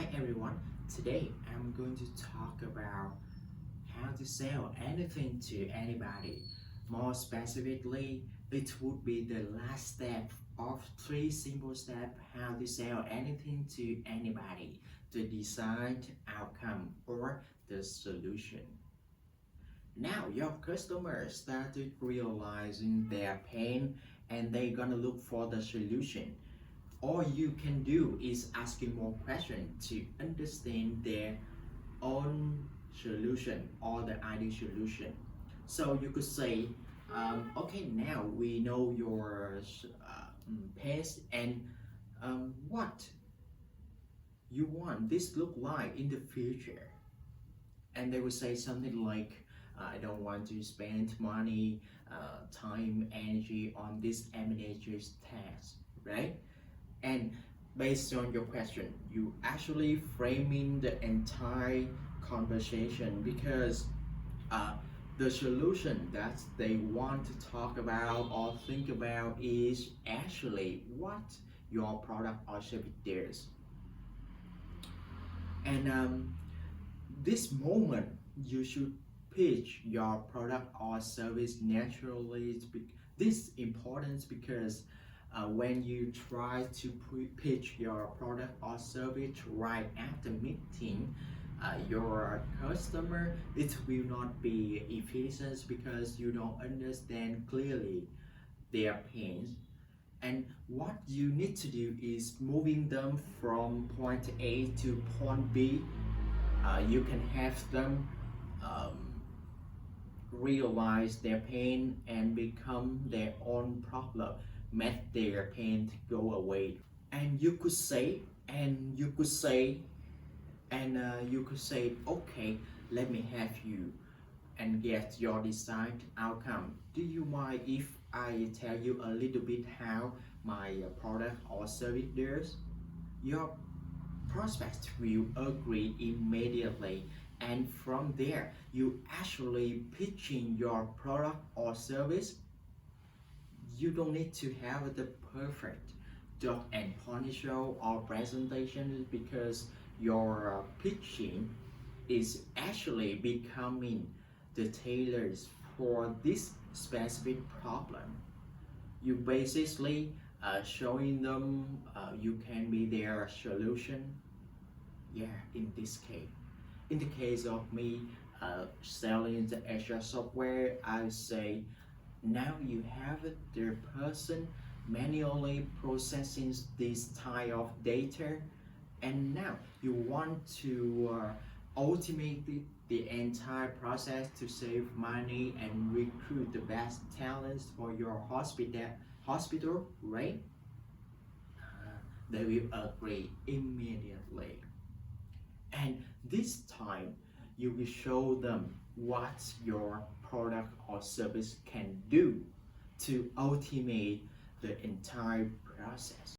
Hi everyone, today I'm going to talk about how to sell anything to anybody. More specifically, it would be the last step of three simple steps how to sell anything to anybody, the desired outcome or the solution. Now your customers started realizing their pain and they're gonna look for the solution. All you can do is asking more questions to understand their own solution or the ideal solution. So you could say, okay, now we know your pace and what you want this look like in the future. And they would say something like, I don't want to spend money, time, energy on this administrative task, right? And based on your question, you actually framing the entire conversation because uh, the solution that they want to talk about or think about is actually what your product or service does. And this moment, you should pitch your product or service naturally. This important because when you try to pitch your product or service right after meeting your customer, it will not be efficient because you don't understand clearly their pains. And what you need to do is moving them from point A to point B. You can have them realize their pain and become their own problem, make their pain go away. And you could say, and you could say, and you could say, okay, let me have you and get your desired outcome. Do you mind if I tell you a little bit how my product or service does? Your prospect will agree immediately, and from there you actually pitching your product or service. You don't need to have the perfect dot and pony show or presentation because your pitching is actually becoming the tailors for this specific problem. You basically showing them you can be their solution. Yeah, in the case of me selling the extra software, I say now you have the person manually processing this type of data, and now you want to automate the entire process to save money and recruit the best talents for your hospital, right? They will agree immediately. And this time you will show them what your product or service can do to automate the entire process.